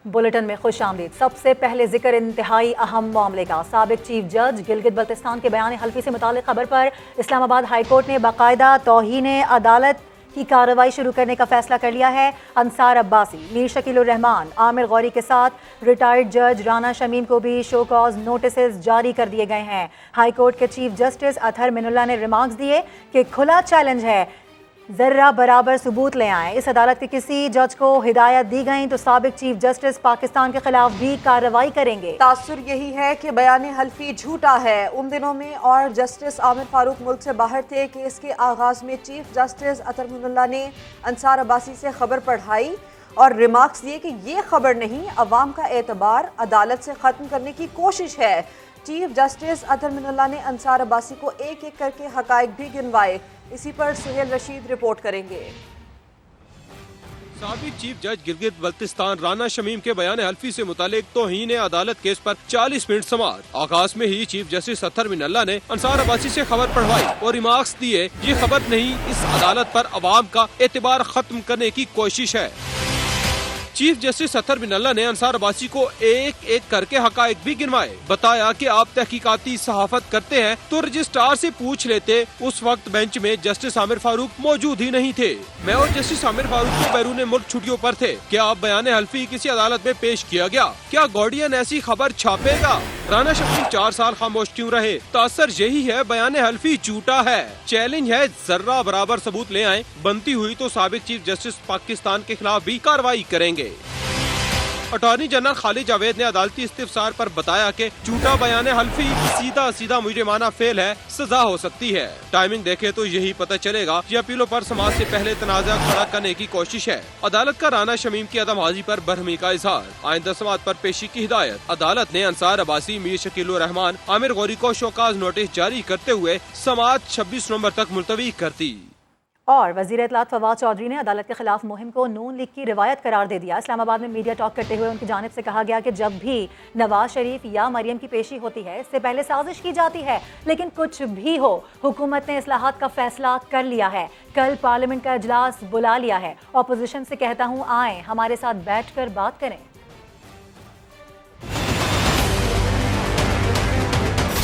Bulletin में खुश आमदीद। सबसे पहले जिक्र इंतहाई अहम मामले का। साबिक चीफ जज गिलगित बल्तिस्तान के बयान हल्फी से मुतालिक खबर पर इस्लामाबाद हाई कोर्ट ने बाकायदा तौहीन अदालत की कार्रवाई शुरू करने का फैसला कर लिया है। अंसार अब्बासी, मीर शकील उर रहमान, आमिर गौरी के साथ रिटायर्ड जज राना शमीम को भी शो कॉज नोटिस जारी कर दिए गए हैं। हाई कोर्ट के चीफ जस्टिस अतहर मिनुल्लाह ने रिमार्क्स दिए कि खुला चैलेंज है, जर्रा बराबर सबूत ले आएं। इस अदालत के किसी जज को हिदायत दी गई तो साबिक चीफ जस्टिस पाकिस्तान के खिलाफ भी कार्रवाई करेंगे। तासुर यही है कि बयान हल्फी झूठा है। उन दिनों में और जस्टिस आमिर फारूक मुल्क से बाहर थे कि इसके आगाज में चीफ जस्टिस अतहर मिनुल्लाह ने अंसार अब्बासी से खबर पढ़ाई और रिमार्क्स दिए कि ये खबर नहीं, अवाम का एतबार अदालत से ख़त्म करने की कोशिश है। चीफ जस्टिस अतहर मिनुल्लाह ने अंसार अब्बासी को एक एक करके हकायक भी गिनवाए। इसी पर सुहेल रशीद रिपोर्ट करेंगे। साबिक चीफ जज गिलगित बल्तिस्तान राना शमीम के बयान हल्फी से मुतालिक तौहीन अदालत केस पर 40 मिनट समाअत। आगाज में ही चीफ जस्टिस अतहर मिनुल्लाह ने अंसार अब्बासी से खबर पढ़वाई और रिमार्क्स दिए, ये खबर नहीं, इस अदालत पर अवाम का एतबार खत्म करने की कोशिश है। चीफ जस्टिस अतहर मिनुल्लाह ने अंसार अब्बासी को एक एक करके हकायक भी गिनवाए। बताया कि आप तहकीकाती सहाफत करते हैं तो रजिस्ट्रार से पूछ लेते। उस वक्त बेंच में जस्टिस आमिर फारूक मौजूद ही नहीं थे। मैं और जस्टिस आमिर फारूक को बैरून मुल्क छुट्टियों पर थे। क्या आप बयान हल्फी किसी अदालत में पेश किया गया? क्या गार्डियन ऐसी खबर छापेगा? राना शमीम 4 साल खामोश क्यों रहे? तासर यही है, बयान हल्फी झूठा है। चैलेंज है, जर्रा बराबर सबूत ले आएं। बनती हुई तो साबिक चीफ जस्टिस पाकिस्तान के खिलाफ भी कार्रवाई करेंगे। अटॉर्नी जनरल खालिद जावेद ने अदालती इस्तिफसार पर बताया कि झूठा बयान हल्फी सीधा सीधा मुजरिमाना फेल है, सजा हो सकती है। टाइमिंग देखे तो यही पता चलेगा। ये अपीलों पर समाज से पहले तनाज़ा खड़ा करने की कोशिश है। अदालत का राना शमीम की अदम हाजिरी पर बरहमी का इजहार, आइंदा समाअत पर पेशी की हिदायत। अदालत ने अंसार अब्बासी, मीर शकील उर रहमान, आमिर गौरी को शोकाज नोटिस जारी करते हुए समाअत 26 नवंबर तक मुलतवी कर दी। और वज़ीर इत्तलात फवाद चौधरी ने अदालत के खिलाफ मुहिम को नून लीग की रिवायत करार दे दिया। इस्लामाबाद में मीडिया टॉक करते हुए उनकी जानिब से कहा गया कि जब भी नवाज शरीफ या मरियम की पेशी होती है, इससे पहले साजिश की जाती है। लेकिन कुछ भी हो, हुकूमत ने इस्लाहात का फैसला कर लिया है। कल पार्लियामेंट का इजलास बुला लिया है। अपोजिशन से कहता हूँ, आएँ हमारे साथ बैठ कर बात करें।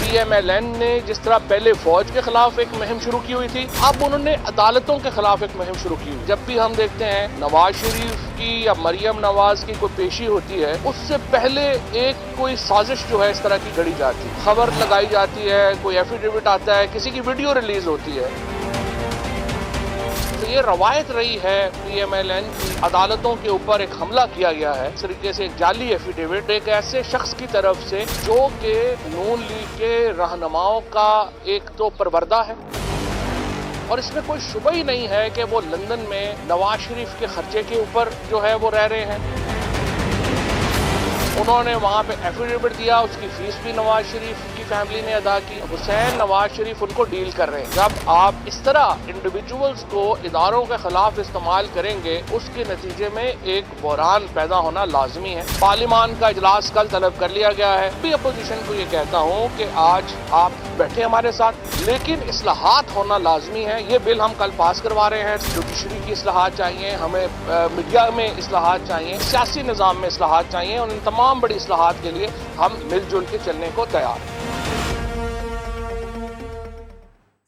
PMLN ने जिस तरह पहले फौज के खिलाफ एक मुहिम शुरू की हुई थी, अब उन्होंने अदालतों के खिलाफ एक मुहिम शुरू की हुई। जब भी हम देखते हैं नवाज शरीफ की या मरियम नवाज की कोई पेशी होती है, उससे पहले एक कोई साजिश जो है इस तरह की गढ़ी जाती है, खबर लगाई जाती है, कोई एफिडेविट आता है, किसी की वीडियो रिलीज होती है। तो ये रवायत रही है PMLN की, अदालतों के ऊपर एक हमला किया गया है इस तरीके से, एक जाली एफिडेविट एक ऐसे शख्स की तरफ से जो कि नून लीग के रहनुमाओं का एक तो परवरदा है और इसमें कोई शुबा ही नहीं है कि वो लंदन में नवाज शरीफ के खर्चे के ऊपर जो है वो रह रहे हैं। उन्होंने वहाँ पे एफिडेविट दिया, उसकी फीस भी नवाज शरीफ की फैमिली ने अदा की। हुसैन नवाज शरीफ उनको डील कर रहे हैं। जब आप इस तरह इंडिविजुअल्स को इदारों के खिलाफ इस्तेमाल करेंगे, उसके नतीजे में एक बहरान पैदा होना लाजमी है। पार्लियामान का इजलास कल तलब कर लिया गया है। भी अपोजिशन को ये कहता हूँ कि आज आप बैठे हमारे साथ, लेकिन इस्लाहात होना लाजमी है। ये बिल हम कल पास करवा रहे हैं। जुडिशरी की इस्लाहात चाहिए, हमें मीडिया में इस्लाहात चाहिए, सियासी निज़ाम में इस्लाहात चाहिए और इन तमाम बड़ी इस्लाहात के लिए हम मिलजुल के चलने को तैयार हैं।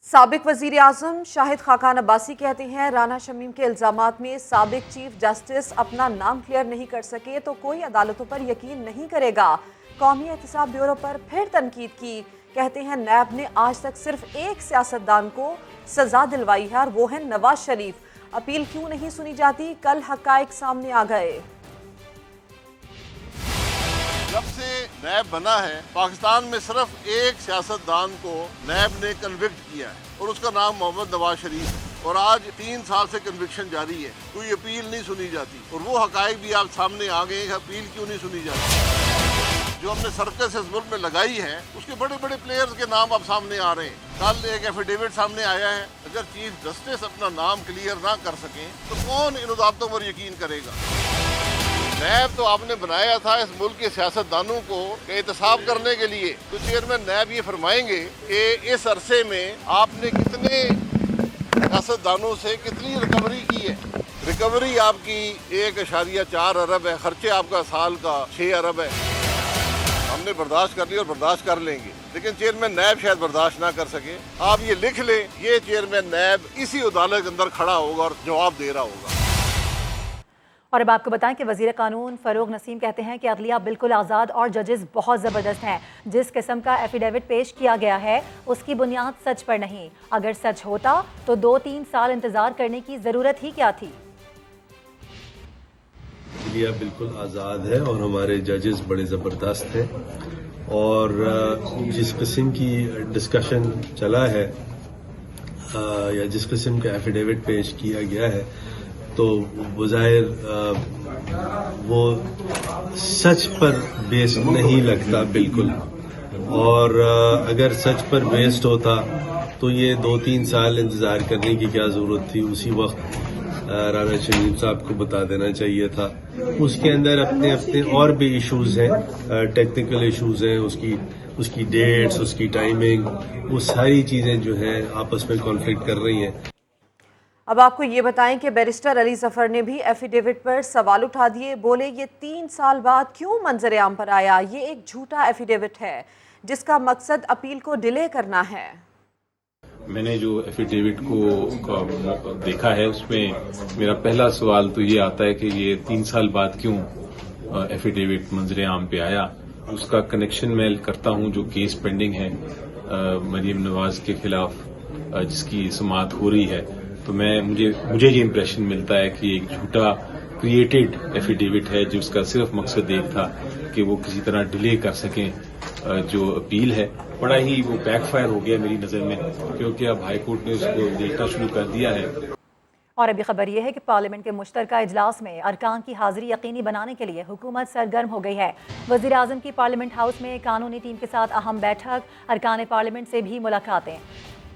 साबिक वजीर आजम शाहिद खाकान अब्बासी कहते हैं, राना शमीम के इल्जामात में साबिक चीफ जस्टिस अपना नाम क्लियर नहीं कर सके तो कोई अदालतों पर यकीन नहीं करेगा। कौमी एहतसाब ब्यूरो पर फिर तनकीद की। कहते हैं, नैब ने आज तक सिर्फ एक सियासतदान को सजा दिलवाई है और वो है नवाज शरीफ। अपील क्यों नहीं सुनी जाती? कल हकायक सामने आ गए। जब से नैब बना है, पाकिस्तान में सिर्फ एक सियासतदान को नैब ने कन्विक्ट किया है और उसका नाम मोहम्मद नवाज शरीफ। और आज 3 साल से कन्विक्शन जारी है, कोई अपील नहीं सुनी जाती। और वो हकायक भी आप सामने आ गए हैं, अपील क्यों नहीं सुनी जाती? जो हमने सर्कस इस मुल्क में लगाई है, उसके बड़े बड़े प्लेयर्स के नाम अब सामने आ रहे हैं। कल एक एफिडेविट सामने आया है, अगर चीफ जस्टिस अपना नाम क्लियर ना कर सकें तो कौन इन अदालतों पर यकीन करेगा? नैब तो आपने बनाया था इस मुल्क के सियासतदानों को एहतसाब करने के लिए, तो चेयरमैन नैब ये फरमाएंगे कि इस अरसे में आपने कितने सियासतदानों से कितनी रिकवरी की है? रिकवरी आपकी 1.4 अरब है, खर्चे आपका साल का 6 अरब है। हमने बर्दाश्त कर लिया और बर्दाश्त कर लेंगे, लेकिन चेयरमैन नैब शायद बर्दाश्त ना कर सके। आप ये लिख लें, ये चेयरमैन नैब इसी अदालत के अंदर खड़ा होगा और जवाब दे रहा होगा। और अब आपको बताएं कि वज़ीर कानून फ़रूग नसीम कहते हैं कि अदलिया बिल्कुल आज़ाद और जजेस बहुत ज़बरदस्त हैं। जिस किस्म का एफिडेविट पेश किया गया है उसकी बुनियाद सच पर नहीं। अगर सच होता तो 2-3 साल इंतज़ार करने की ज़रूरत ही क्या थी। अदलिया बिल्कुल आज़ाद है और हमारे जजेस बड़े ज़बरदस्त हैं, और जिस किस्म की डिस्कशन चला है या जिस किस्म का एफिडेविट पेश किया गया है तो बज़ाहिर वो सच पर बेस्ड नहीं लगता बिल्कुल। और अगर सच पर बेस्ड होता तो ये 2-3 साल इंतज़ार करने की क्या ज़रूरत थी। उसी वक्त राना शमीम साहब को बता देना चाहिए था। उसके अंदर अपने अपने और भी इश्यूज़ हैं, टेक्निकल इश्यूज़ हैं, उसकी डेट्स, उसकी टाइमिंग, वो सारी चीज़ें जो हैं आपस में कॉन्फ्लिक्ट कर रही हैं। अब आपको ये बताएं कि बैरिस्टर अली जफर ने भी एफिडेविट पर सवाल उठा दिए। बोले ये 3 साल बाद क्यों मंजर आम पर आया। ये एक झूठा एफिडेविट है जिसका मकसद अपील को डिले करना है। मैंने जो एफिडेविट को देखा है उसमें मेरा पहला सवाल तो ये आता है कि ये 3 साल बाद क्यों एफिडेविट मंजर आम पे आया। उसका कनेक्शन मैं करता हूं जो केस पेंडिंग है मरीम नवाज के खिलाफ जिसकी समाअत हो रही है, तो मुझे ये इम्प्रेशन मिलता है कि एक झूठा क्रिएटेड एफिडेविट है जिसका सिर्फ मकसद एक था कि वो किसी तरह डिले कर सकें जो अपील है। बड़ा ही वो बैकफायर हो गया मेरी नज़र में, क्योंकि अब हाई कोर्ट ने उसको देखना शुरू कर दिया है। और अभी खबर यह है कि पार्लियामेंट के मुश्तरका इजलास में अरकान की हाजिरी यकीनी बनाने के लिए हुकूमत सरगर्म हो गई है। वज़ीर आज़म की पार्लियामेंट हाउस में कानूनी टीम के साथ अहम बैठक, अरकान पार्लियामेंट से भी मुलाकातें।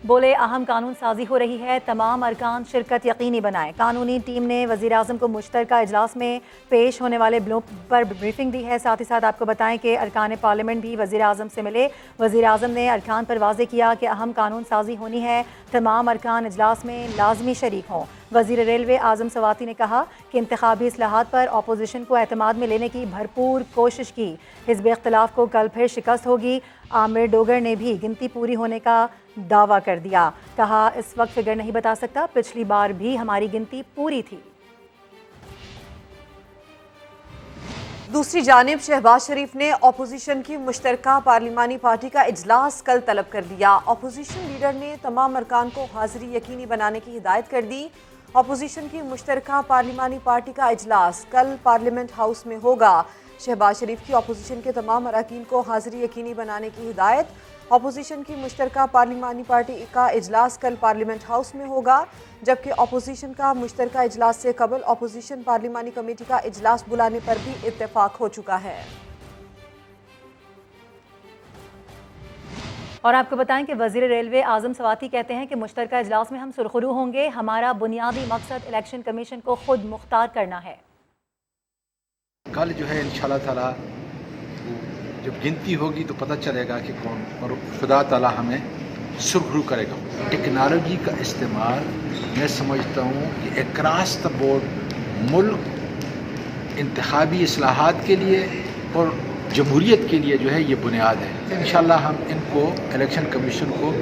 बोले अहम कानून साजी हो रही है, तमाम अरकान शिरकत यकीनी बनाएं। कानूनी टीम ने वज़ीर आज़म को मुश्तरका इजलास में पेश होने वाले बिलों पर ब्रीफिंग दी है। साथ ही साथ आपको बताएं कि अरकान पार्लियामेंट भी वज़ीर आज़म से मिले। वज़ीर आज़म ने अरकान पर वाज़े किया कि अहम कानून साजी होनी है, तमाम अरकान इजलास में लाजमी शरीक हों। वज़ीर रेलवे आज़म सवाती ने कहा कि इंतखाबी इस्लाहात पर अपोजिशन को एतमाद में लेने की भरपूर कोशिश की। हिज़्ब इख्तिलाफ को कल फिर शिकस्त होगी। आमिर डोगर ने भी गिनती पूरी होने का दावा कर दिया। कहा इस वक्त फिगर नहीं बता सकता, पिछली बार भी हमारी गिनती पूरी थी। दूसरी जानिब शहबाज शरीफ ने अपोजिशन की मुश्तरका पार्लिमानी पार्टी का इजलास कल तलब कर दिया। अपोजिशन लीडर ने तमाम अरकान को हाजिरी यकीनी बनाने की हिदायत कर दी। अपोजिशन की मुश्तरका पार्लिमानी पार्टी का इजलास कल पार्लियामेंट हाउस में होगा। शहबाज शरीफ की अपोजिशन के तमाम अरकान को हाजिरी यकीनी बनाने की हिदायत। अपोजिशन की मुश्तरका पार्लिमानी पार्टी का इजलास कल पार्लियामेंट हाउस में होगा, जबकि अपोजिशन का मुश्तरका इजलास से कबल अपोजिशन पार्लिमानी कमेटी का इजलास बुलाने पर भी इत्तेफाक हो चुका है। और आपको बताएं कि वज़ीर रेलवे आज़म सवाती कहते हैं कि मुश्तरका इजलास में हम सुरखरू होंगे। हमारा बुनियादी मकसद इलेक्शन कमीशन को खुद मुख्तार करना है। कल जो है इंशाल्लाह ताला जब गिनती होगी तो पता चलेगा कि कौन, और खुदा ताला हमें सुरखरू करेगा। टेक्नोलॉजी का इस्तेमाल मैं समझता हूँ कि अक्रॉस द बोर्ड मुल्क इंतखाबी इस्लाहात के लिए और जमहूरियत के लिए जो है ये बुनियाद है। इंशाल्लाह हम इनको इलेक्शन कमीशन को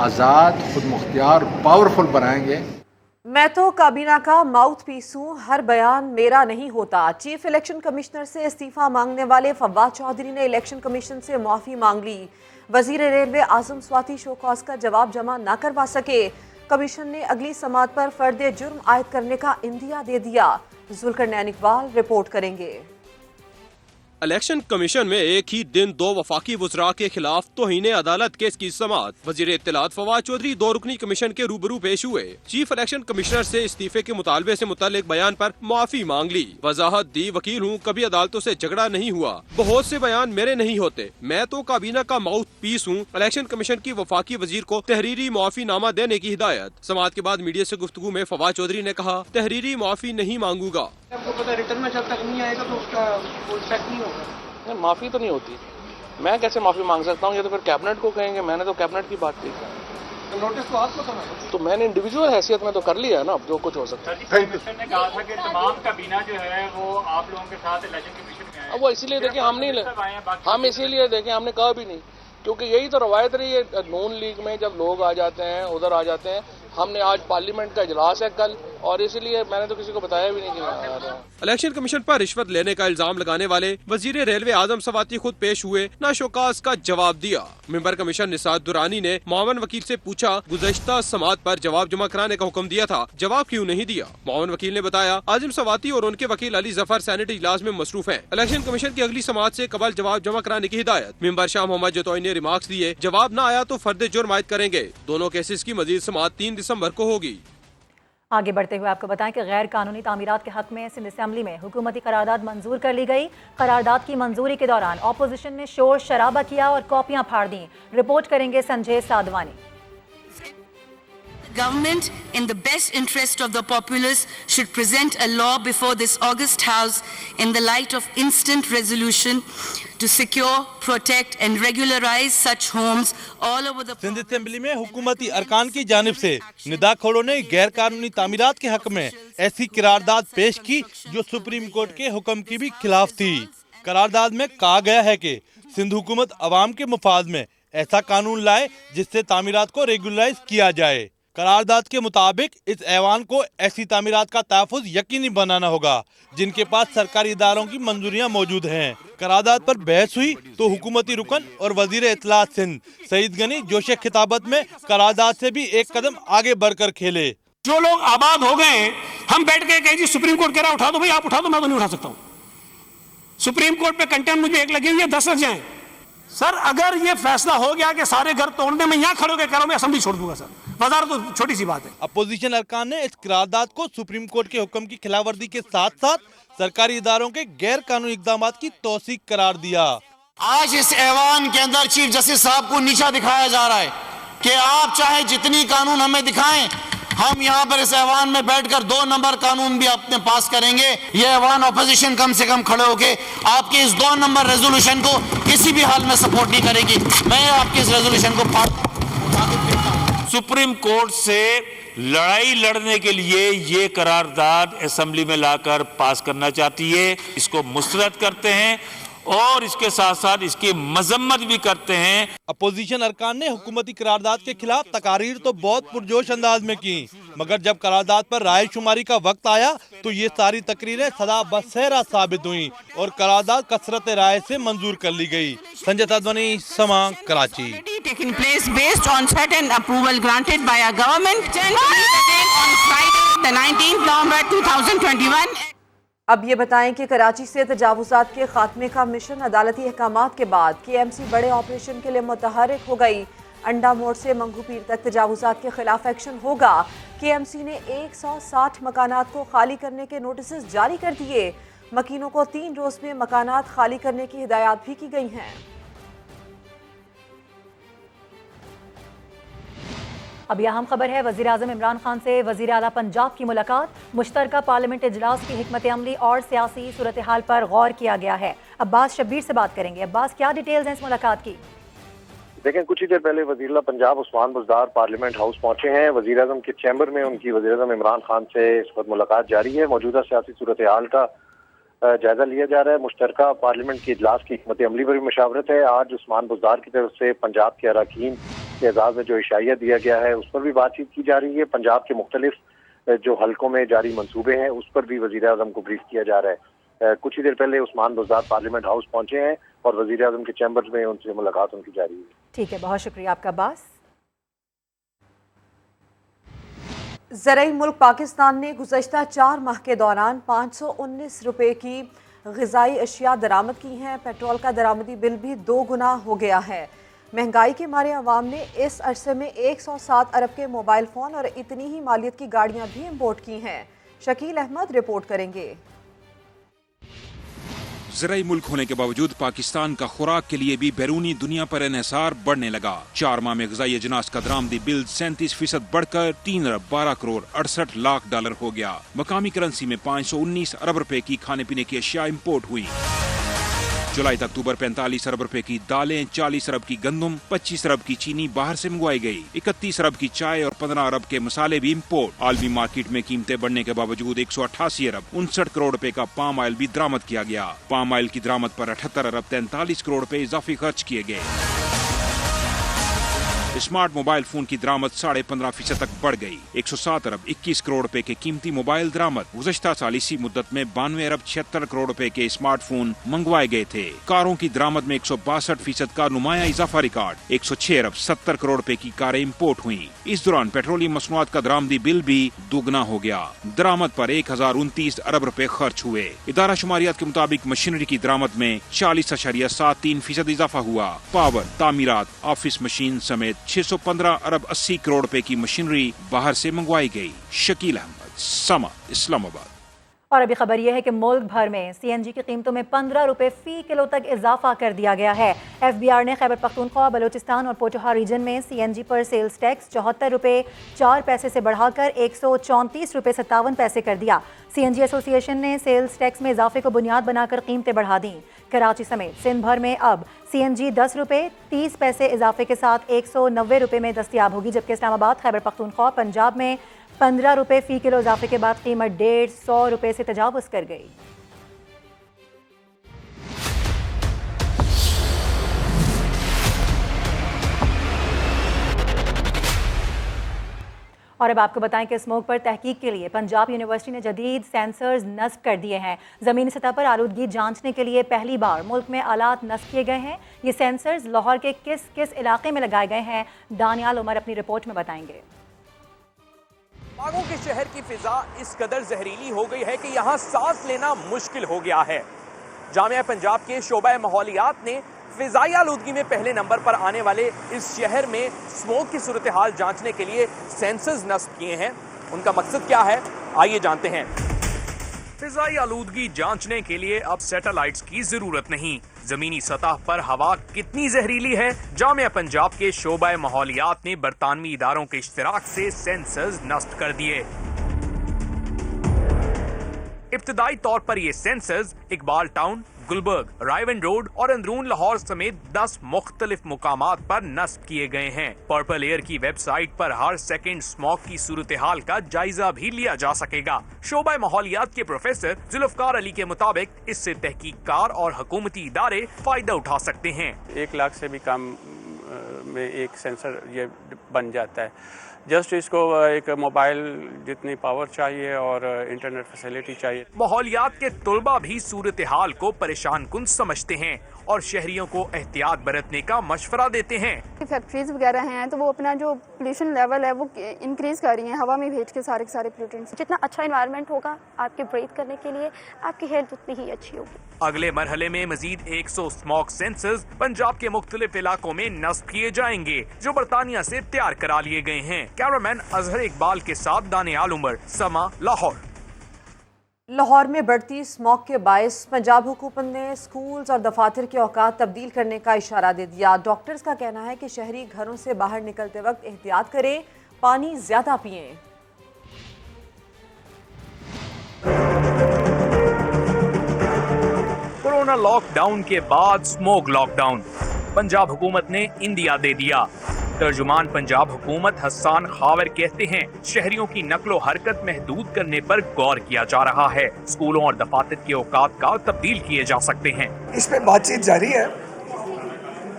आज़ाद, खुद मुख्तियार, पावरफुल बनाएंगे। मैं तो काबीना का माउथ पीस हूँ, हर बयान मेरा नहीं होता। चीफ इलेक्शन कमिश्नर से इस्तीफा मांगने वाले फवाद चौधरी ने इलेक्शन कमीशन से माफ़ी मांग ली। वज़ीर रेलवे आज़म स्वाति शो कॉज का जवाब जमा न करवा सके। कमीशन ने अगली समाअत पर फर्द जुर्म आयद करने का इंदिया दे दिया। जुल्करनैन इकबाल रिपोर्ट करेंगे। इलेक्शन कमीशन में एक ही दिन 2 वफाकी वुज़रा के खिलाफ तौहीन अदालत केस की समाअत। वज़ीर इत्तलात फवाद चौधरी 2 रुकनी कमीशन के रूबरू पेश हुए। चीफ इलेक्शन कमिश्नर से इस्तीफे के मुतालबे से मुतालिक बयान पर माफी मांग ली। वजाहत दी, वकील हूँ, कभी अदालतों से झगड़ा नहीं हुआ, बहुत से बयान मेरे नहीं होते, मैं तो काबीना का माउथ पीस हूँ। इलेक्शन कमीशन की वफाकी वजीर को तहरीरी माफी नामा देने की हिदायत। समाअत के बाद मीडिया से गुफ्तगू में फवाद चौधरी ने कहा, तहरीरी माफी नहीं मांगूंगा। आपको पता है रिटर्न में जब तक नहीं आएगा तो उसका कोई इफेक्ट नहीं होगा। माफी तो नहीं होती, मैं कैसे माफी मांग सकता हूँ? ये तो फिर कैबिनेट को कहेंगे, मैंने तो कैबिनेट की बात की। नोटिस तो आपको था ना, तो मैंने इंडिविजुअल हैसियत में तो कर लिया है ना, अब जो कुछ हो सकता है। कमीशन ने कहा था कि तमाम काबीना जो है वो आप लोगों के साथ इलेक्शन कमीशन में अब वो इसीलिए देखें हम इसीलिए देखें हमने कहा भी नहीं, क्योंकि यही तो रवायत रही है नून लीग में, जब लोग आ जाते हैं उधर आ जाते हैं। हमने आज पार्लियामेंट का इजलास है कल, और इसलिए मैंने तो किसी को बताया भी नहीं कि मैं आ रहा हूँ। इलेक्शन कमीशन पर रिश्वत लेने का इल्जाम लगाने वाले वजीर रेलवे आजम सवाती खुद पेश हुए, न शोकास का जवाब दिया। मेंबर कमीशन निसात दुरानी ने मावन वकील से पूछा, गुज़श्ता समात पर जवाब जमा कराने का हुक्म दिया था, जवाब क्यों नहीं दिया? मावन वकील ने बताया, आजम सवाती और उनके वकील अली जफर सेनेट इजलास में मसरूफ हैं। इलेक्शन कमीशन की अगली समात से कबल जवाब जमा कराने की हिदायत। मेंबर शाह मोहम्मद जतोई ने रिमार्क्स दिए, जवाब न आया तो फर्द जुर्म आयद करेंगे। दोनों केसेस की मजीद समात 3 दिसंबर को होगी। आगे बढ़ते हुए आपको बताएं कि गैर कानूनी तामीरात के हक में सिंध असेंबली में हुकूमती करारदाद मंजूर कर ली गई। करारदाद की मंजूरी के दौरान अपोजिशन ने शोर शराबा किया और कॉपियां फाड़ दी। रिपोर्ट करेंगे Sanjay Sadhwani. Government, in the best interest of the populace, should present a law before this August House in the light of instant resolution to secure, protect and regularize such homes all over the Sindh assembly में हुकूमती अरकान की जानिब से निदाखोरों ने गैर कानूनी तामीरात के हक में ऐसी करारदाद पेश की जो सुप्रीम कोर्ट के हुक्म की भी खिलाफ थी। करारदाद में कहा गया है कि सिंध हुकूमत अवाम के मुफाद में ऐसा कानून लाए जिससे तामीरात को रेगुलराइज किया जाए। करारदाद के मुताबिक इस ऐवान को ऐसी तामीरात का तहफ़्फ़ुज़ यकीनी बनाना होगा जिनके पास सरकारी इदारों की मंजूरियां मौजूद हैं। करारदाद पर बहस हुई तो हुकूमती रुकन और वजीर इत्तलात सिंध सईद गनी जोश खिताबत में करारदाद से भी एक कदम आगे बढ़कर खेले। जो लोग आबाद हो गए, हम बैठ के कहें जी सुप्रीम कोर्ट कह रहा उठा दो, भाई आप उठा दो, मैं तो नहीं उठा सकता हूँ। सुप्रीम कोर्ट पे कंटेम्प्ट मुझे 1 लगी हुई है, 10 लग जाए। सर अगर ये फैसला हो गया कि सारे घर तोड़ने में, यहाँ खड़े होकर कह रहा हूँ मैं असेंबली छोड़ दूंगा सर, वज़ारत तो छोटी सी बात है। अपोजिशन अरकान ने इस करारदाद को सुप्रीम कोर्ट के हुक्म की खिलाफवर्जी के साथ साथ सरकारी इदारों के गैर कानूनी इक़दामात की तौसीक करार दिया। आज इस ऐवान के अंदर चीफ जस्टिस साहब को नीचा दिखाया जा रहा है कि आप चाहे जितनी कानून हमें दिखाएं, हम यहाँ पर इस ऐवान में बैठकर 2 नंबर कानून भी अपने पास करेंगे। ये ऐवान अपोजिशन कम से कम खड़े होके आपके इस 2 नंबर रेजोल्यूशन को किसी भी हाल में सपोर्ट नहीं करेगी। मैं आपके इस रेजोल्यूशन को सुप्रीम कोर्ट से लड़ाई लड़ने के लिए ये करारदाद असेंबली में लाकर पास करना चाहती है। इसको मुस्तरद करते हैं और इसके साथ साथ इसकी मजम्मत भी करते हैं। अपोजिशन अरकान ने हुकूमती करारदाद के खिलाफ तकारीर तो बहुत पुरजोश अंदाज में की, मगर जब करारदाद पर राय शुमारी का वक्त आया तो ये सारी तकरीरें सदा बसेरा साबित हुई और करारदाद कसरत राय से मंजूर कर ली गई। संजय साधवानी, समा, Karachi. taking place based on certain approval granted by our government on Friday the 19th November 2021. अब ये बताएं कि कराची से तजावुज़ात के खात्मे का मिशन अदालती अहकामात के बाद KMC बड़े ऑपरेशन के लिए मुतहर्रिक हो गई। अंडा मोड़ से मंगू पीर तक तजावुज़ात के खिलाफ एक्शन होगा। KMC ने 160 मकानात को खाली करने के नोटिस जारी कर दिए। मकीनों को 3 रोज़ में मकानात खाली करने की हिदायत भी की गई हैं। अब अहम खबर है, वज़ीर आज़म इमरान खान से वज़ीर आला पंजाब की मुलाकात। मुश्तरका पार्लियामेंट इजलास की हिकमत अमली और सियासी सूरत हाल पर गौर किया गया है। अब्बास शब्बीर से बात करेंगे। अब्बास, क्या डिटेल्स हैं इस मुलाकात की? देखें, कुछ ही देर पहले वज़ीर आला पंजाब उस्मान बुज़दार पार्लियामेंट हाउस पहुंचे हैं। वज़ीर आज़म के चैम्बर में उनकी वज़ीर आज़म इमरान खान से इस वक्त मुलाकात जारी है। मौजूदा सियासी सूरत हाल का जायजा लिया जा रहा है। मुश्तरका पार्लियामेंट के इजलास की हिकमत अमली पर भी मशावरत है। आज उस्मान बुज़दार की तरफ से पंजाब के अरकान के एजाज़ में जो इशाइया दिया गया है उस पर भी बातचीत की जा रही है। पंजाब के मुख्तलिफ जो हलकों में जारी मंसूबे हैं उस पर भी वज़ीर आज़म को ब्रीफ किया जा रहा है। कुछ ही देर पहले उस्मान बुज़दार पार्लियामेंट हाउस पहुंचे हैं और वज़ीर आज़म के चैम्बर में उनसे मुलाकात उनकी जारी है। ठीक है, बहुत शुक्रिया आपका अब्बास। ज़राई मुल्क पाकिस्तान ने गुज़श्ता 4 माह के दौरान 519 रुपए की ग़िज़ाई अशिया दरामद की हैं। पेट्रोल का दरामदी बिल भी 2 गुना हो गया है। महंगाई के मारे अवाम ने इस अरसे में 107 अरब के मोबाइल फ़ोन और इतनी ही मालियत की गाड़ियाँ भी इम्पोर्ट की हैं। शकील अहमद रिपोर्ट करेंगे। ज़राई मुल्क होने के बावजूद पाकिस्तान का खुराक के लिए भी बैरूनी दुनिया पर इन्हिसार बढ़ने लगा। 4 माह में ग़िज़ाई अजनास का दरामदी बिल 37% बढ़कर 3 अरब 12 करोड़ 68 लाख डॉलर हो गया। मकामी करेंसी में 519 अरब रुपए की खाने पीने की अशिया इम्पोर्ट हुई। जुलाई तक अक्टूबर 45 अरब रुपए की दालें, 40 अरब की गंदम, 25 अरब की चीनी बाहर से मंगवाई गई, 31 अरब की चाय और 15 अरब के मसाले भी इम्पोर्ट। आलमी मार्केट में कीमतें बढ़ने के बावजूद 188 अरब 59 करोड़ रुपए का पाम ऑयल भी दरामद किया गया। पाम ऑयल की दरामद पर 78 अरब 43 करोड़ रुपए इजाफी खर्च किए गए। स्मार्ट मोबाइल फोन की दरामद 15.5% तक बढ़ गई। 107 अरब 21 करोड़ रुपए के कीमती मोबाइल दरामद। गुज़श्ता साल इसी मुद्दत में 92 अरब 76 करोड़ रुपए के स्मार्टफोन मंगवाए गए थे। कारों की दरामद में 162% का नुमाया इजाफा रिकॉर्ड। 106 अरब 70 करोड़ रुपए की कारें इम्पोर्ट हुई। इस दौरान पेट्रोलियम मसनूआत का दरामदी बिल भी दोगुना हो गया। दरामद पर 1029 अरब रुपए खर्च हुए। इदारा शुमारियात के मुताबिक मशीनरी की दरामद में 40.73% इजाफा हुआ। पावर, तामीरात, ऑफिस मशीन समेत 615 अरब 80 करोड़ रुपए की मशीनरी बाहर से मंगवाई गई। शकील अहमद, समा, इस्लामाबाद। और अभी खबर यह है कि मुल्क भर में सीएनजी की कीमतों में 15 रुपए फी किलो तक इजाफा कर दिया गया है। एफबीआर ने खैबर पख्तूनख्वा, बलूचिस्तान और पोठोहार रीजन में सीएनजी पर सेल्स टैक्स 74 रुपए 4 पैसे से बढ़ाकर 134 रुपए 57 पैसे कर दिया। सीएनजी एसोसिएशन ने सेल्स टैक्स में इजाफे को बुनियाद बनाकर कीमतें बढ़ा दी। कराची समेत सिंध भर में अब सीएनजी 10 रुपए 30 पैसे इजाफे के साथ 190 रुपए में दस्तयाब होगी, जबकि इस्लामाबाद, खैबर पख्तूनख्वा, पंजाब में 15 रुपए फी किलो इजाफे के बाद कीमत 150 रुपए से तजावुज़ कर गई। और अब आपको बताएं कि स्मोक पर तहकीक के लिए पंजाब यूनिवर्सिटी ने जदीद सेंसर्स नस्ब कर दिए हैं। ज़मीनी सतह पर आलूदगी जांचने के लिए पहली बार मुल्क में आलात नस्ब किए गए हैं। ये सेंसर्स लाहौर के किस किस इलाके में लगाए गए हैं, दानियाल उमर अपनी रिपोर्ट में बताएंगे। बागों के शहर की फिजा इस कदर जहरीली हो गई है कि यहाँ सांस लेना मुश्किल हो गया है। जामिया पंजाब के शोबा माहौलियात ने फिजाई आलूदगी में पहले नंबर पर आने वाले इस शहर में स्मोक की सूरत हाल जांचने के लिए सेंसर्स नस्ब किए हैं। उनका मकसद क्या है, आइए जानते हैं। फिजाई आलूदगी जांचने के लिए अब सैटेलाइट्स की जरूरत नहीं। जमीनी सतह पर हवा कितनी जहरीली है, जामिया पंजाब के शोबा माहौलियात ने बरतानवी इदारों के इश्तिराक से सेंसर्स नस्ब कर दिए। इब्तदाई तौर पर ये sensors Iqbal town, Gulberg, रायवन road और अंदरून लाहौर समेत 10 मुख्तलिफ मुकामात पर नस्ब किए गए हैं। पर्पल एयर की वेबसाइट पर हर सेकंड स्मोक की सूरत हाल का जायजा भी लिया जा सकेगा। शोबा माहौलियात के प्रोफेसर जुल्फकार अली के मुताबिक इससे तहकीककार और हुकूमती इदारे फायदा उठा सकते हैं। 1 लाख से भी कम में एक सेंसर ये बन जाता है। जस्ट इसको एक मोबाइल जितनी पावर चाहिए और इंटरनेट फैसिलिटी चाहिए। माहौलियात के तुलबा भी सूरत हाल को परेशान कुन समझते हैं और शहरियों को एहतियात बरतने का मशवरा देते हैं। फैक्ट्रीज वगैरह हैं तो वो अपना जो पोल्यूशन लेवल है वो इंक्रीज कर रही हैं, हवा में भेज के सारे पोल्यूटेंट्स। जितना अच्छा एनवायरनमेंट होगा आपके ब्रीथ करने के लिए, आपकी हेल्थ उतनी ही अच्छी होगी। अगले मरहले में मजीद 100 स्मोक सेंसर्स पंजाब के मुख्तलिफ इलाकों में नस्ब किए जाएंगे, जो बरतानिया से तैयार करा लिए गए हैं। कैमरामैन अजहर इकबाल के साथ दानियाल उमर, समा, लाहौर। लाहौर में बढ़ती स्मॉग के बायस पंजाब हुकूमत ने स्कूल्स और दफातर के औकात तब्दील करने का इशारा दे दिया। डॉक्टर्स का कहना है कि शहरी घरों से बाहर निकलते वक्त एहतियात करें, पानी ज्यादा पिएं। कोरोना लॉकडाउन के बाद स्मोक लॉकडाउन पंजाब हुकूमत ने इंदिया दे दिया। तर्जुमान पंजाब हुकूमत हसन खावर कहते हैं शहरियों की नकलो हरकत महदूद करने पर गौर किया जा रहा है। स्कूलों और दफातर के औकात का तब्दील किए जा सकते हैं। इस पे बातचीत जारी है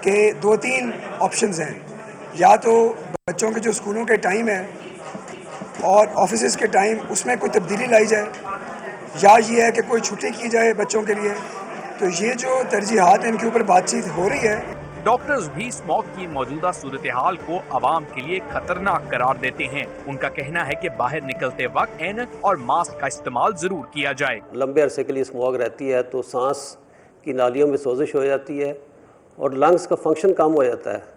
कि 2-3 ऑप्शंस हैं, या तो बच्चों के जो स्कूलों के टाइम है और ऑफिसेज के टाइम उसमें कोई तब्दीली लाई जाए, या ये है कि कोई छुट्टी की जाए बच्चों के लिए। तो ये जो तरजीहात हैं इनके ऊपर बातचीत हो रही है। डॉक्टर्स भी स्मॉग की मौजूदा सूरत हाल को आवाम के लिए खतरनाक करार देते हैं। उनका कहना है कि बाहर निकलते वक्त ऐनक और मास्क का इस्तेमाल जरूर किया जाए। लंबे अरसे के लिए स्मॉग रहती है तो सांस की नालियों में सोजिश हो जाती है और लंग्स का फंक्शन कम हो जाता है।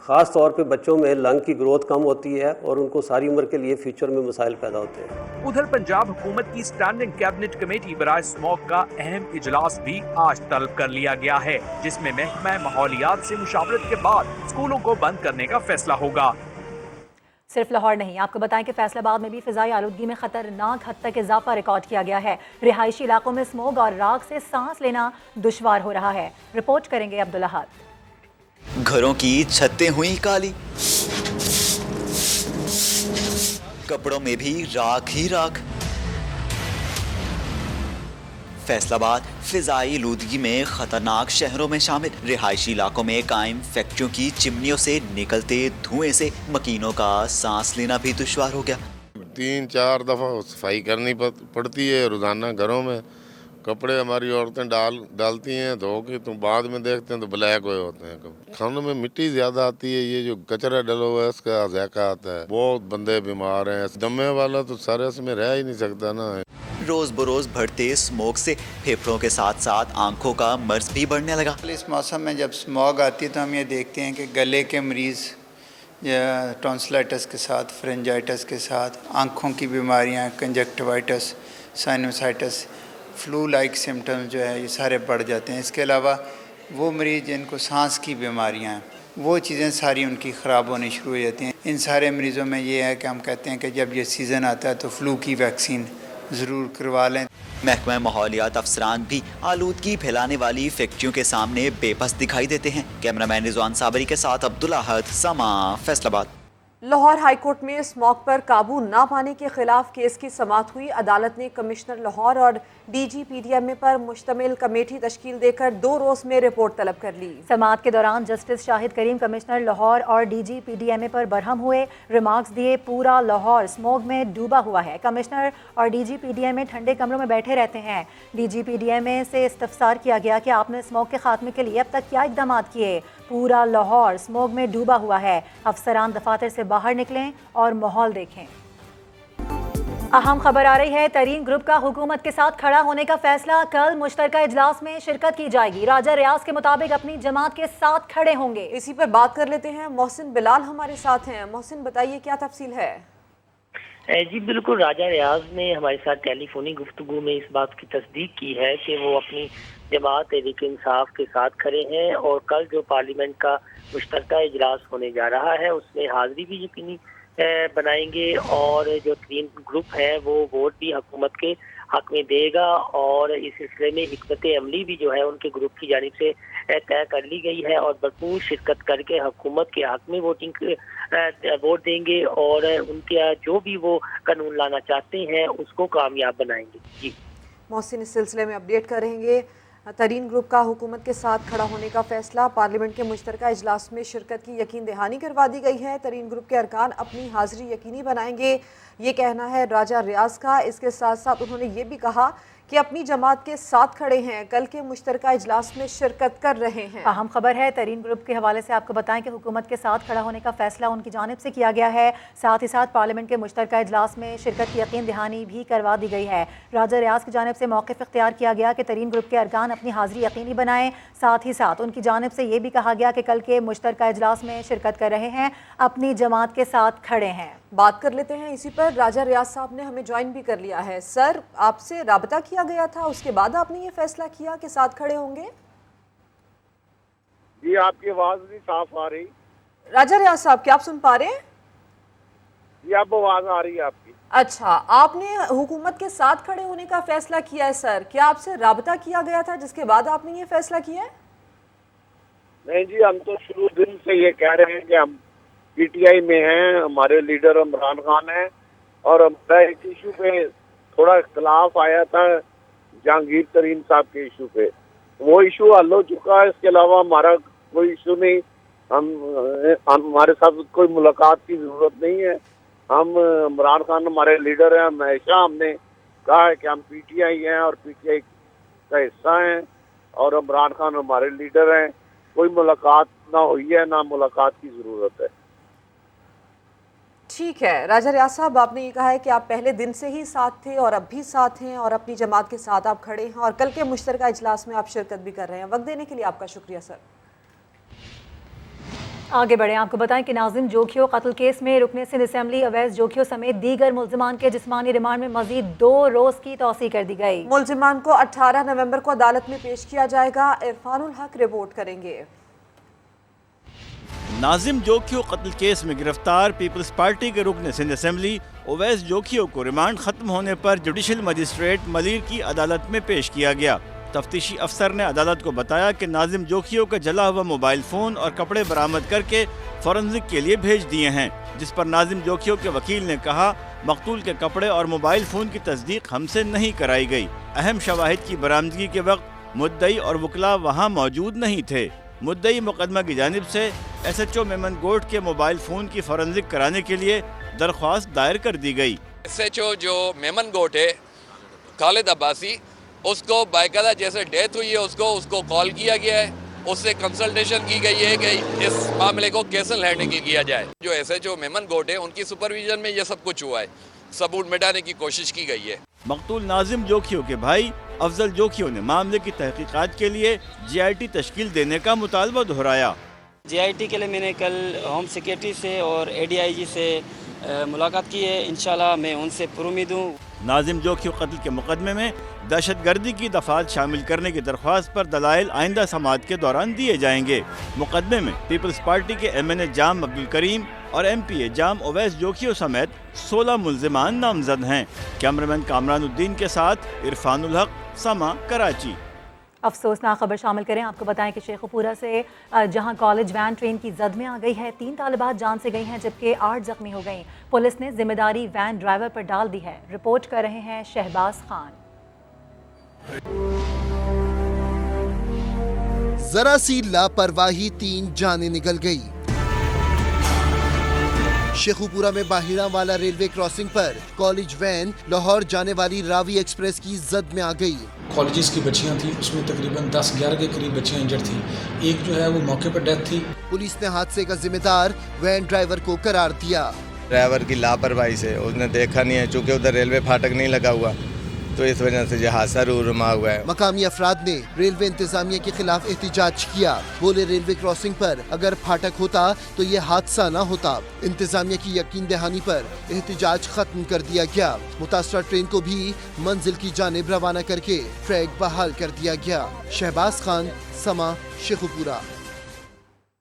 ख़ास तौर पे बच्चों में लंग की ग्रोथ कम होती है और उनको सारी उम्र के लिए फ्यूचर में मसाइल पैदा होते हैं। उधर पंजाब हुकूमत की स्टैंडिंग कैबिनेट कमेटी बराए स्मॉग का अहम इजलास भी आज तलब कर लिया गया है, जिसमें महकमा माहौलियात से मुशावरत के बाद स्कूलों को बंद करने का फैसला होगा। صرف لاہور نہیں، آپ کو بتائیں کہ فیصل آباد میں بھی فضائی آلودگی میں خطرناک حد تک اضافہ ریکارڈ کیا گیا ہے۔ رہائشی علاقوں میں اسموگ اور راکھ سے سانس لینا دشوار ہو رہا ہے۔ رپورٹ کریں گے عبدالحد۔ گھروں کی چھتیں ہوئی کالی، کپڑوں میں بھی راکھ ہی راکھ۔ فیصل آباد فضائی آلودگی میں خطرناک شہروں میں شامل۔ رہائشی علاقوں میں قائم فیکٹریوں کی چمنیوں سے نکلتے دھوئیں سے مکینوں کا سانس لینا بھی دشوار ہو گیا۔ 3-4 دفعہ صفائی کرنی پڑتی ہے روزانہ گھروں میں۔ کپڑے ہماری عورتیں ڈالتی ہیں دھو کے، تو بعد میں دیکھتے ہیں تو بلیک ہوئے ہوتے ہیں۔ کھانوں میں مٹی زیادہ آتی ہے، یہ جو کچرا ڈلا ہوا ہے اس کا ذائقہ آتا ہے، بہت بندے بیمار ہیں۔ دمے والا تو سارے میں رہ ہی نہیں سکتا نا۔ روز بروز بڑھتے اسموگ سے پھیپھڑوں کے ساتھ ساتھ آنکھوں کا مرض بھی بڑھنے لگا۔ اس موسم میں جب اسموگ آتی ہے تو ہم یہ دیکھتے ہیں کہ گلے کے مریض یا ٹونسلائٹس کے ساتھ، فرنجائٹس کے ساتھ، آنکھوں کی بیماریاں، کنجکٹیوائٹس، سائنوسائٹس، فلو لائک سمٹمز جو ہے یہ سارے بڑھ جاتے ہیں۔ اس کے علاوہ وہ مریض جن کو سانس کی بیماریاں ہیں وہ چیزیں ساری ان کی خراب ہونی شروع ہو جاتی ہیں۔ ان سارے مریضوں میں یہ ہے کہ ہم کہتے ہیں کہ جب یہ سیزن آتا ہے تو فلو کی ویکسین ضرور کروا لیں۔ محکمہ ماحولیات افسران بھی آلودگی پھیلانے والی فیکٹریوں کے سامنے بے بس دکھائی دیتے ہیں۔ کیمرہ مین رضوان صابری کے ساتھ عبدالحد، سما، فیصل آباد۔ لاہور ہائی کورٹ میں اسموگ پر قابو نہ پانے کے خلاف کیس کی سماعت ہوئی۔ عدالت نے کمشنر لاہور اور D G P D M A پر مشتمل کمیٹی تشکیل دے کر 2 روز میں رپورٹ طلب کر لی۔ سماعت کے دوران جسٹس شاہد کریم کمشنر لاہور اور D G P D M A پر برہم ہوئے، ریمارکس دیے پورا لاہور اسموگ میں ڈوبا ہوا ہے۔ کمشنر اور D G P D M A ٹھنڈے کمروں میں بیٹھے رہتے ہیں۔ D G P D M A سے استفسار کیا گیا کہ آپ نے اسموگ کے خاتمے کے لیے اب تک کیا اقدامات کیے؟ پورا لاہور اسموگ میں ڈوبا ہوا ہے، افسران دفاتر سے باہر نکلیں اور ماحول دیکھیں۔ اہم خبر آ رہی ہے، ترین گروپ کا حکومت کے ساتھ کھڑا ہونے کا فیصلہ، کل مشترکہ اجلاس میں شرکت کی جائے گی۔ راجہ ریاض کے مطابق اپنی جماعت کے ساتھ کھڑے ہوں گے۔ اسی پر بات کر لیتے ہیں، محسن بلال ہمارے ساتھ ہیں۔ محسن بتائیے کیا تفصیل ہے؟ جی بالکل، راجہ ریاض نے ہمارے ساتھ ٹیلی فونی گفتگو میں اس بات کی تصدیق کی ہے کہ وہ اپنی جماعت تحریک انصاف کے ساتھ کھڑے ہیں اور کل جو پارلیمنٹ کا مشترکہ اجلاس ہونے جا رہا ہے اس میں حاضری بھی یقینی بنائیں گے اور جو ترین گروپ ہے وہ ووٹ بھی حکومت کے حق میں دے گا اور اس سلسلے میں حکمت عملی بھی جو ہے ان کے گروپ کی جانب سے طے کر لی گئی ہے اور بھرپور شرکت کر کے حکومت کے حق میں ووٹ دیں گے اور ان کے جو بھی وہ قانون لانا چاہتے ہیں اس کو کامیاب بنائیں گے۔ جی محسن، اس سلسلے میں اپڈیٹ کر رہیں گے۔ ترین گروپ کا حکومت کے ساتھ کھڑا ہونے کا فیصلہ، پارلیمنٹ کے مشترکہ اجلاس میں شرکت کی یقین دہانی کروا دی گئی ہے۔ ترین گروپ کے ارکان اپنی حاضری یقینی بنائیں گے، یہ کہنا ہے راجہ ریاض کا۔ اس کے ساتھ ساتھ انہوں نے یہ بھی کہا کہ اپنی جماعت کے ساتھ کھڑے ہیں، کل کے مشترکہ اجلاس میں شرکت کر رہے ہیں۔ اہم خبر ہے، ترین گروپ کے حوالے سے آپ کو بتائیں کہ حکومت کے ساتھ کھڑا ہونے کا فیصلہ ان کی جانب سے کیا گیا ہے، ساتھ ہی ساتھ پارلیمنٹ کے مشترکہ اجلاس میں شرکت کی یقین دہانی بھی کروا دی گئی ہے۔ راجہ ریاض کی جانب سے موقف اختیار کیا گیا کہ ترین گروپ کے ارکان اپنی حاضری یقینی بنائیں، ساتھ ہی ساتھ ان کی جانب سے یہ بھی کہا گیا کہ کل کے مشترکہ اجلاس میں شرکت کر رہے ہیں، اپنی جماعت کے ساتھ کھڑے ہیں۔ بات کر لیتے ہیں اسی پر، راجہ ریاض صاحب نے ہمیں جوائن بھی کر لیا ہے۔ سر، آپ سے رابطہ کیا گیا تھا، اس کے بعد آپ نے یہ فیصلہ کیا کہ ساتھ کھڑے ہوں گے؟ جی آپ کی آواز نہیں صاف آ رہی۔ راجہ ریاض صاحب کیا آپ سن پا رہے ہیں؟ جی اب آواز آ رہی ہے آپ کی۔ اچھا، آپ نے حکومت کے ساتھ کھڑے ہونے کا فیصلہ کیا ہے سر، کیا آپ سے رابطہ کیا گیا تھا جس کے بعد آپ نے یہ فیصلہ کیا ہے؟ نہیں جی، ہم تو شروع دن سے یہ کہہ رہے ہیں کہ ہم پی ٹی آئی میں ہیں، ہمارے لیڈر عمران خان ہیں اور ہمارا ایک ایشو پہ تھوڑا اختلاف آیا تھا جہانگیر ترین صاحب کے ایشو پہ، وہ ایشو حل ہو چکا ہے۔ اس کے علاوہ ہمارا کوئی ایشو نہیں، ہمارے ساتھ کوئی ملاقات کی ضرورت نہیں ہے۔ ہم عمران خان ہمارے لیڈر ہیں، ہمیشہ ہم نے کہا ہے کہ ہم پی ٹی آئی ہیں اور پی ٹی آئی کا حصہ ہیں اور عمران خان ہمارے لیڈر ہیں۔ کوئی ملاقات نہ ہوئی ہے، نہ ملاقات کی ضرورت ہے۔ ٹھیک ہے راجہ ریاض صاحب، آپ نے یہ کہا ہے کہ آپ پہلے دن سے ہی ساتھ تھے اور اب بھی ساتھ ہیں اور اپنی جماعت کے ساتھ آپ کھڑے ہیں اور کل کے مشترکہ اجلاس میں آپ شرکت بھی کر رہے ہیں۔ وقت دینے کے لیے آپ کا شکریہ سر۔ آگے بڑھیں، آپ کو بتائیں کہ ناظم جوکھیو قتل کیس میں رکن سندھ اسمبلی اویس جوکھیو سمیت دیگر ملزمان کے جسمانی ریمانڈ میں مزید 2 روز کی توسیع کر دی گئی۔ ملزمان کو 18 نومبر کو عدالت میں پیش کیا جائے گا۔ عرفان الحق رپورٹ کریں گے۔ ناظم جوکھیو قتل کیس میں گرفتار پیپلز پارٹی کے رکن سندھ اسمبلی اویس جوکھیو کو ریمانڈ ختم ہونے پر جوڈیشل مجسٹریٹ ملیر کی عدالت میں پیش کیا گیا۔ تفتیشی افسر نے عدالت کو بتایا کہ ناظم جوکھیو کا جلا ہوا موبائل فون اور کپڑے برآمد کر کے فورنزک کے لیے بھیج دیے ہیں، جس پر ناظم جوکھیو کے وکیل نے کہا مقتول کے کپڑے اور موبائل فون کی تصدیق ہم سے نہیں کرائی گئی۔ اہم شواہد کی برآمدگی کے وقت مدعی اور وکلاء وہاں موجود نہیں تھے۔ مدعی مقدمہ کی جانب سے ایس ایچ او میمن گوٹ کے موبائل فون کی فورنزک کرانے کے لیے درخواست دائر کر دی گئی۔ ایس ایچ او جو میمن گوٹ ہے خالد عباسی، اس کو باقاعدہ جیسے ڈیتھ ہوئی ہے اس کو کال کیا گیا ہے، اس سے کنسلٹیشن کی گئی ہے کہ اس معاملے کو کیسے ہینڈل کیا جائے۔ جو ایس ایچ او میمن گوٹ ہے ان کی سپرویژن میں یہ سب کچھ ہوا ہے، ثبوت مٹانے کی کوشش کی گئی ہے۔ مقتول ناظم جوکھیو کے بھائی افضل جوکھیو نے معاملے کی تحقیقات کے لیے جی آئی ٹی تشکیل دینے کا مطالبہ دہرایا۔ جی آئی ٹی کے لیے میں نے کل ہوم سیکریٹری سے اور اے ڈی آئی جی سے ملاقات کی ہے، انشاءاللہ میں ان سے پر امید ہوں۔ ناظم جوکھیو قتل کے مقدمے میں دہشت گردی کی دفعات شامل کرنے کی درخواست پر دلائل آئندہ سماعت کے دوران دیے جائیں گے۔ مقدمے میں پیپلز پارٹی کے ایم این اے جام عبدالکریم اور ایم پی اے جام اویس جوکھیو سمیت 16 ملزمان نامزد ہیں۔ کیمرامین کامران الدین کے ساتھ عرفان الحق، سما، کراچی۔ افسوسناک خبر شامل کریں، آپ کو بتائیں کہ شیخو پورہ سے جہاں کالج وین ٹرین کی زد میں آ گئی ہے، 3 طالبات جان سے گئی ہیں جبکہ 8 زخمی ہو گئیں۔ پولیس نے ذمہ داری وین ڈرائیور پر ڈال دی ہے۔ رپورٹ کر رہے ہیں شہباز خان۔ ذرا سی لاپرواہی 3 جانیں نکل گئی۔ شیخو پورہ میں باہیڑا والا railway crossing per college when Lahore جانے والی راوی ایکسپریس کی زد میں آ گئی۔ کالجز کی بچیاں تھیں، اس میں تقریباً 10-11 کے قریب بچیاں انجر تھیں، ایک جو ہے وہ موقع پر ڈیتھ تھی۔ پولیس نے حادثے کا ذمہ دار وین ڈرائیور کو قرار دیا۔ ڈرائیور کی لاپرواہی سے اس نے دیکھا نہیں ہے، چونکہ ادھر ریلوے پھاٹک نہیں لگا ہوا تو اس وجہ سے یہ حادثہ رونما ہوا ہے۔ مقامی افراد نے ریلوے انتظامیہ کے خلاف احتجاج کیا، بولے ریلوے کراسنگ پر اگر پھاٹک ہوتا تو یہ حادثہ نہ ہوتا۔ انتظامیہ کی یقین دہانی پر احتجاج ختم کر دیا گیا۔ متاثرہ ٹرین کو بھی منزل کی جانب روانہ کر کے ٹریک بحال کر دیا گیا۔ شہباز خان، سما، شیخو پورہ۔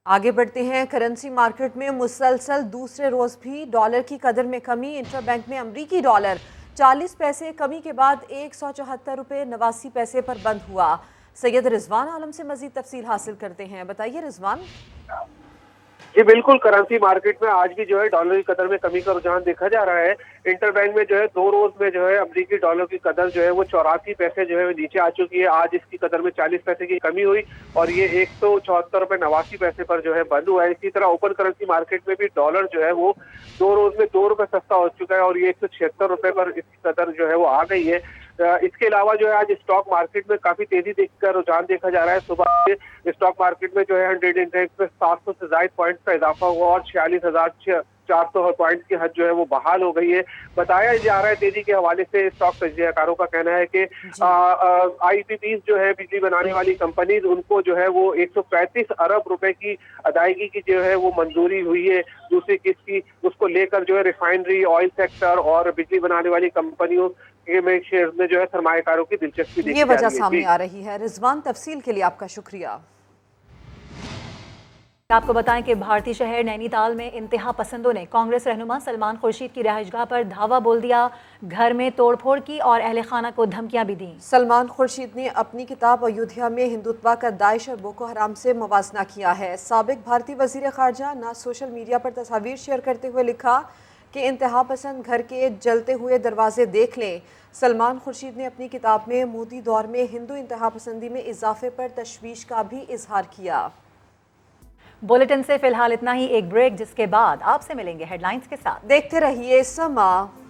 آگے بڑھتے ہیں۔ کرنسی مارکیٹ میں مسلسل دوسرے روز بھی ڈالر کی قدر میں کمی۔ انٹرا بینک میں امریکی ڈالر 40 پیسے کمی کے بعد 174 روپے 89 پیسے پر بند ہوا۔ سید رضوان عالم سے مزید تفصیل حاصل کرتے ہیں۔ بتائیے رضوان۔ جی بالکل، کرنسی مارکیٹ میں آج بھی جو ہے ڈالر کی قدر میں کمی کا رجحان دیکھا جا رہا ہے۔ انٹر بینک میں جو ہے 2 روز میں جو ہے امریکی ڈالر کی قدر جو ہے وہ 84 پیسے جو ہے نیچے آ چکی ہے۔ آج اس کی قدر میں 40 پیسے کی کمی ہوئی اور یہ 174 روپے 89 پیسے پر جو ہے بند ہوا ہے۔ اسی طرح اوپن کرنسی مارکیٹ میں بھی ڈالر جو ہے وہ 2 روز میں 2 روپے سستا ہو چکا ہے اور یہ 176 روپے پر اس کی قدر جو ہے وہ آ گئی ہے۔ اس کے علاوہ جو ہے آج اسٹاک مارکیٹ میں کافی تیزی کا رجحان دیکھا جا رہا ہے۔ صبح سے اسٹاک مارکیٹ میں جو ہے 100 انڈیکس میں 700 سے زائد پوائنٹس کا اضافہ ہوا اور 46,400 پوائنٹس کی حد جو ہے وہ بحال ہو گئی ہے۔ بتایا جا رہا ہے تیزی کے حوالے سے اسٹاک تجزیہ کاروں کا کہنا ہے کہ آئی پی پیز جو ہے بجلی بنانے والی کمپنیز، ان کو جو ہے وہ 135 ارب روپے کی ادائیگی کی جو ہے وہ منظوری ہوئی ہے دوسری قسط کی۔ اس کو لے کر جو ہے ریفائنری، آئل سیکٹر اور بجلی بنانے والی کمپنیوں میں شیئرز میں جو ہے سرمایہ کاروں کی دلچسپی دیکھی یہ جا رہی وجہ ہے۔ سامنے آ رہی ہے۔ رضوان، تفصیل کے لیے آپ کا شکریہ۔ آپ کو بتائیں کہ بھارتی شہر نینی تال میں انتہا پسندوں نے کانگریس رہنما سلمان خورشید کی رہائش گاہ پر دھاوا بول دیا، گھر میں توڑ پھوڑ کی اور اہل خانہ کو دھمکیاں بھی دیں۔ سلمان خورشید نے اپنی کتاب ایودھیا میں ہندوتوا کا داعش اور بوکو حرام سے موازنہ کیا ہے۔ سابق بھارتی وزیر خارجہ نے سوشل میڈیا پر تصاویر شیئر کرتے ہوئے لکھا کہ انتہا پسند گھر کے جلتے ہوئے دروازے دیکھ لیں۔ سلمان خورشید نے اپنی کتاب میں مودی دور میں ہندو انتہا پسندی میں اضافے پر تشویش کا بھی اظہار کیا۔ بلیٹن سے فی الحال اتنا ہی، ایک بریک جس کے بعد آپ سے ملیں گے ہیڈ لائنز کے ساتھ۔ دیکھتے رہیے سما۔